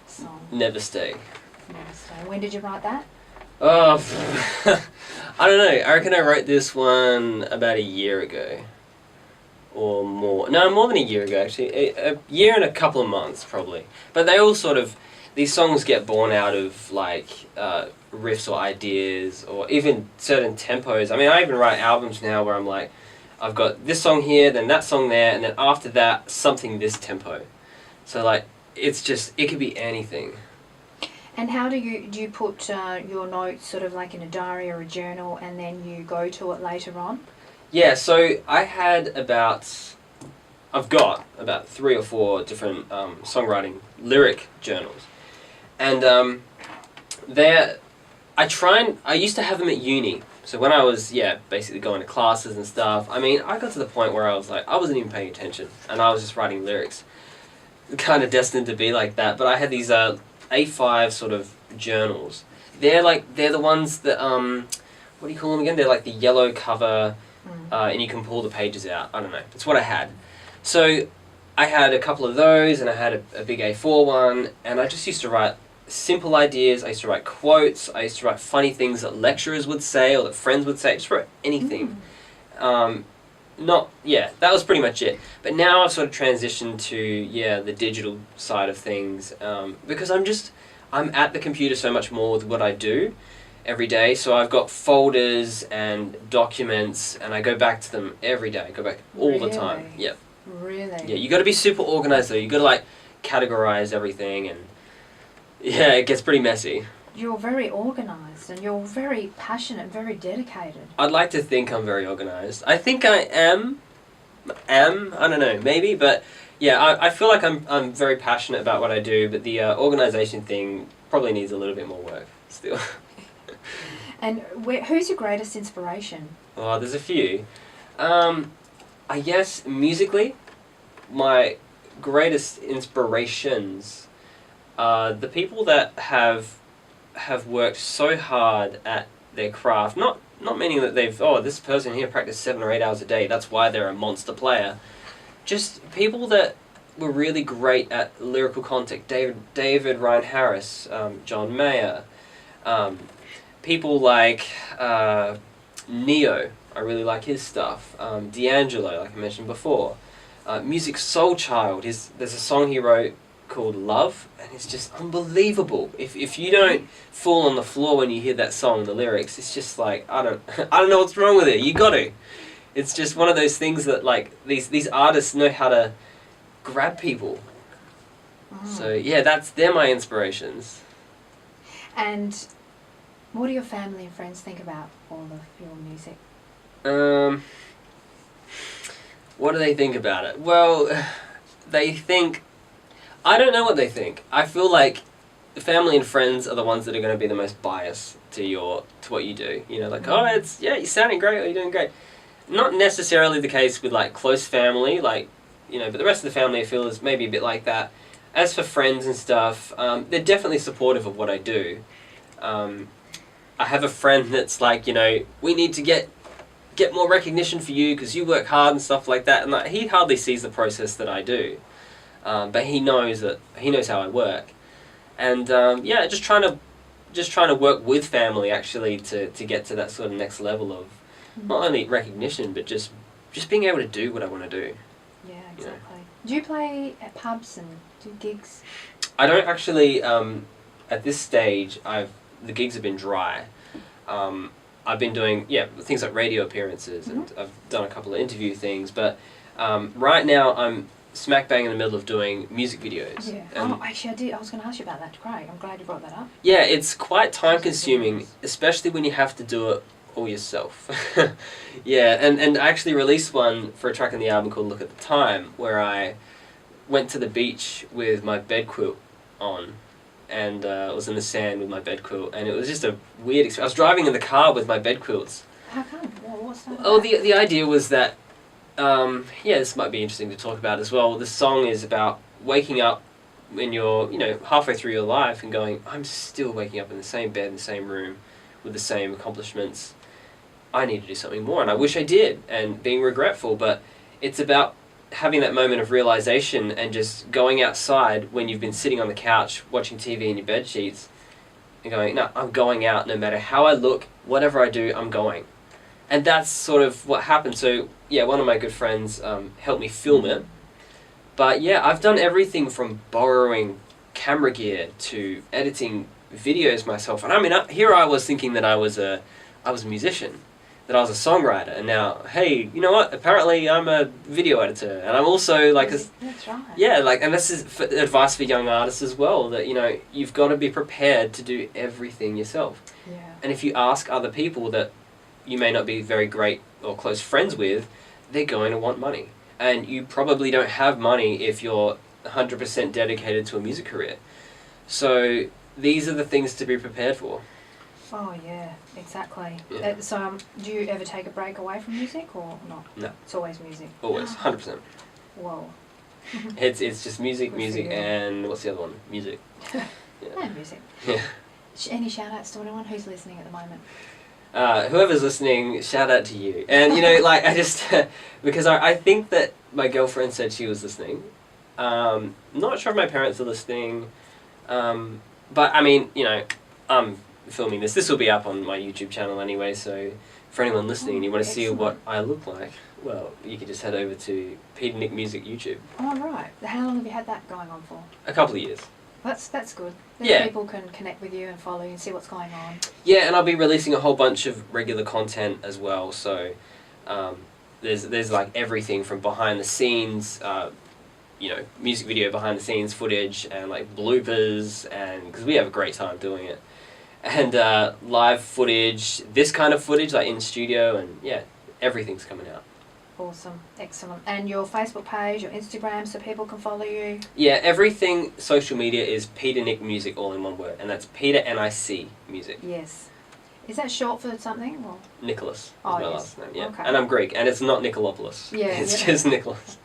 song? Never Stay. Never Stay. When did you write that? Oh, I don't know. I reckon I wrote this one about a year ago. Or more. No, more than a year ago, actually. A year and a couple of months, probably. But they all sort of... These songs get born out of, like, riffs or ideas, or even certain tempos. I mean, I even write albums now where I'm like, I've got this song here, then that song there, and then after that, something this tempo. So, like, it's just... It could be anything. And how do you put your notes sort of like in a diary or a journal, and then you go to it later on? Yeah, so I've got about 3 or 4 different songwriting lyric journals. And I used to have them at uni. So when I was, basically going to classes and stuff, I mean, I got to the point where I was like, I wasn't even paying attention, and I was just writing lyrics. Kind of destined to be like that, but I had these A5 sort of journals. They're the ones that, what do you call them again? They're like the yellow cover, and you can pull the pages out. I don't know. It's what I had. So I had a couple of those, and I had a big A4 one, and I just used to write simple ideas. I used to write quotes. I used to write funny things that lecturers would say or that friends would say. I just wrote anything. That was pretty much it. But now I've sort of transitioned to, the digital side of things, because I'm at the computer so much more with what I do every day. So I've got folders and documents, and I go back to them every day. I go back all the time. Yep. Really? Yeah, you got to be super organized though. You got to like categorize everything, and yeah, it gets pretty messy. You're very organised, and you're very passionate, very dedicated. I'd like to think I'm very organised. I think I am. I don't know, maybe, but yeah, I feel like I'm very passionate about what I do, but the organisation thing probably needs a little bit more work still. And who's your greatest inspiration? Oh, there's a few. I guess musically, my greatest inspirations are the people that have worked so hard at their craft. Not meaning that this person here practiced 7 or 8 hours a day, that's why they're a monster player. Just people that were really great at lyrical content. David Ryan Harris, John Mayer, people like Neo. I really like his stuff. D'Angelo, like I mentioned before. Music Soul Child. There's a song he wrote called Love, and it's just unbelievable. If you don't fall on the floor when you hear that song, the lyrics, it's just like, I don't know what's wrong with it. You got to. It's just one of those things that like these artists know how to grab people. So yeah, they're my inspirations. And what do your family and friends think about all of your music? What do they think about it? Well, they think... I don't know what they think. I feel like family and friends are the ones that are going to be the most biased to what you do. You know, like, you're sounding great, or you're doing great. Not necessarily the case with, like, close family, like, you know, but the rest of the family I feel is maybe a bit like that. As for friends and stuff, they're definitely supportive of what I do. I have a friend that's like, you know, we need to get more recognition for you because you work hard and stuff like that, and like, he hardly sees the process that I do. But he knows how I work, and just trying to work with family actually to get to that sort of next level of not only recognition but just being able to do what I want to do. Yeah, exactly. You know? Do you play at pubs and do gigs? I don't actually. At this stage, the gigs have been dry. I've been doing things like radio appearances, and I've done a couple of interview things, but right now I'm smack bang in the middle of doing music videos. Yeah. Actually, I was going to ask you about that. Great. I'm glad you brought that up. Yeah, it's quite time consuming, especially when you have to do it all yourself. Yeah, and I actually released one for a track in the album called Look at the Time, where I went to the beach with my bed quilt on, and I was in the sand with my bed quilt, and it was just a weird experience. I was driving in the car with my bed quilts. How come? What's that? Oh, the idea was that this might be interesting to talk about as well. The song is about waking up when you're, halfway through your life and going, I'm still waking up in the same bed, in the same room, with the same accomplishments. I need to do something more, and I wish I did, and being regretful, but it's about having that moment of realization and just going outside when you've been sitting on the couch watching TV in your bed sheets and going, no, I'm going out no matter how I look, whatever I do, I'm going. And that's sort of what happened. So, yeah, one of my good friends helped me film it. But, yeah, I've done everything from borrowing camera gear to editing videos myself. And I mean, here I was thinking that I was a musician, that I was a songwriter. And now, hey, you know what? Apparently I'm a video editor. And I'm also like That's right. yeah, like, and this is advice for young artists as well, that, you know, you've got to be prepared to do everything yourself. Yeah. And if you ask other people that you may not be very great or close friends with, they're going to want money. And you probably don't have money if you're 100% dedicated to a music career. So these are the things to be prepared for. Oh yeah, exactly. Yeah. So do you ever take a break away from music or not? No. It's always music. Always, 100%. Whoa. It's just music, Good music, for you. and what's the other one? Music. Yeah. And music. Yeah. Any shout outs to anyone who's listening at the moment? Whoever's listening, shout out to you. And, you know, like, I just, because I think that my girlfriend said she was listening. Not sure if my parents are listening. But, I mean, you know, I'm filming this. This will be up on my YouTube channel anyway, so for anyone listening and you want to see what I look like, well, you can just head over to Peter Nic Music YouTube. Oh, right. How long have you had that going on for? A couple of years. That's good. Then Yeah. people can connect with you and follow you and see what's going on. Yeah, and I'll be releasing a whole bunch of regular content as well. So there's like everything from behind the scenes, you know, music video behind the scenes footage and like bloopers, and because we have a great time doing it, and live footage, this kind of footage like in studio, and yeah, everything's coming out. Awesome. Excellent. And your Facebook page, your Instagram, so people can follow you? Yeah, everything social media is Peter Nic Music, all in one word, and that's Peter Nic Music. Yes. Is that short for something? Or? Nicholas is Oh, my yes. last name. Yeah, Okay. and I'm Greek, and it's not Nicolopoulos. Yeah, it's yeah. just Nicholas.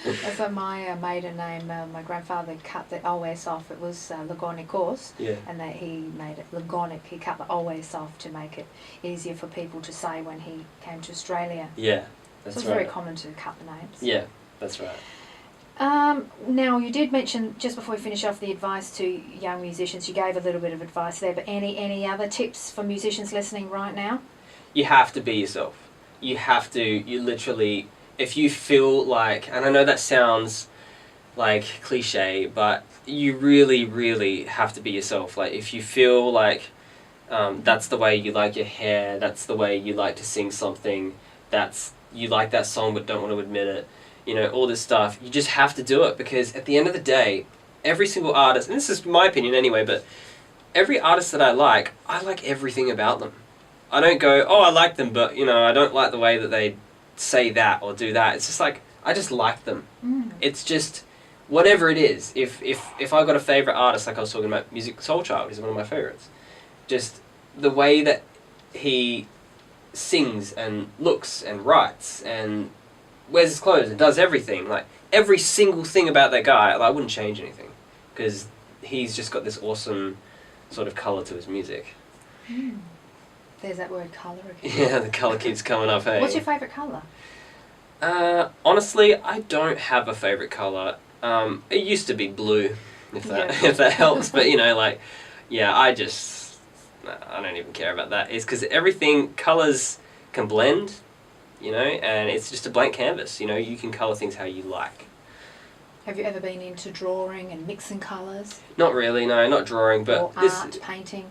That's like my maiden name. My grandfather cut the OS off. It was Lagonikos, Yeah. and he made it Lagonic. He cut the OS off to make it easier for people to say when he came to Australia. Yeah, So that's it's right. very common to cut the names. Yeah, that's right. Now, you did mention, just before we finish off, the advice to young musicians. You gave a little bit of advice there, but any other tips for musicians listening right now? You have to be yourself. You have to, you literally, if you feel like, and I know that sounds like cliche, but you really, really have to be yourself. Like, if you feel like that's the way you like your hair, that's the way you like to sing something, you like that song but don't want to admit it, you know, all this stuff, you just have to do it, because at the end of the day, every single artist, and this is my opinion anyway, but every artist that I like everything about them. I don't go, oh, I like them, but, you know, I don't like the way that they say that or do that. It's just like, I just like them. Mm. It's just, whatever it is, if I got a favourite artist, like I was talking about Music Soul Child, he's one of my favourites, just the way that he sings and looks and writes and wears his clothes and does everything, like every single thing about that guy, I wouldn't change anything, because he's just got this awesome sort of colour to his music. Mm. There's that word colour again. Yeah, the colour keeps coming up, hey. What's your favourite colour? Honestly, I don't have a favourite colour. It used to be blue, if that Yeah. if that helps, but you know, like, yeah, I don't even care about that. It's because everything, colours can blend, you know, and it's just a blank canvas, you know, you can colour things how you like. Have you ever been into drawing and mixing colours? Not really, no, not drawing, but or this, art, painting?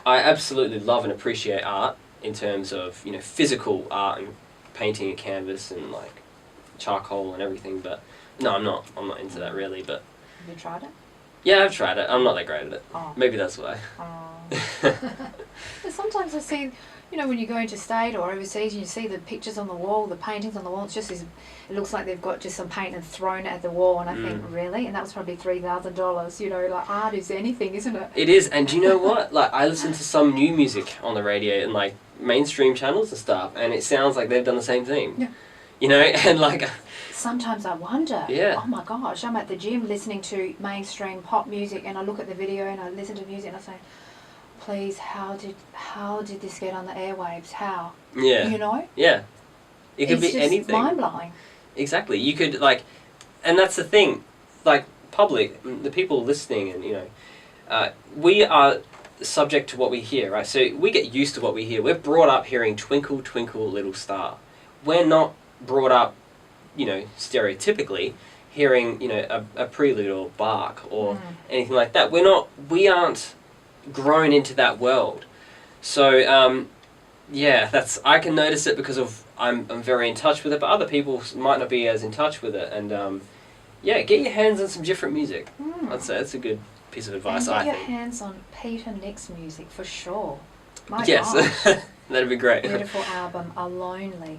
I absolutely love and appreciate art in terms of, you know, physical art and painting a canvas and like charcoal and everything, but no, I'm not into that really, but Have you tried it? yeah, I've tried it. I'm not that great at it. Oh. Maybe that's why. But sometimes I see, you know, when you go into state or overseas and you see the pictures on the wall, the paintings on the wall, it's just it looks like they've got just some paint and thrown at the wall, and I think, really? And that was probably $3,000, you know, like art is anything, isn't it? It is, and do you know what? Like, I listen to some new music on the radio and like mainstream channels and stuff, and it sounds like they've done the same thing. Yeah. You know, and like, Sometimes I wonder, Yeah. oh my gosh, I'm at the gym listening to mainstream pop music and I look at the video and I listen to music and I say, please, how did this get on the airwaves? How? yeah, You know? yeah, it could It's be just anything. mind-blowing. Exactly. You could and that's the thing, public, the people listening, and we are subject to what we hear, right? So we get used to what we hear. We're brought up hearing "Twinkle, Twinkle, Little Star." We're not brought up, stereotypically hearing, a prelude or Bach or anything like that. We aren't grown into that world. So I can notice it because I'm very in touch with it, but other people might not be as in touch with it. And get your hands on some different music. I'd say that's a good piece of advice. And I get think. your hands on Peter Nic's music for sure. My Yes, gosh. that'd be great. Beautiful album, A Lonely.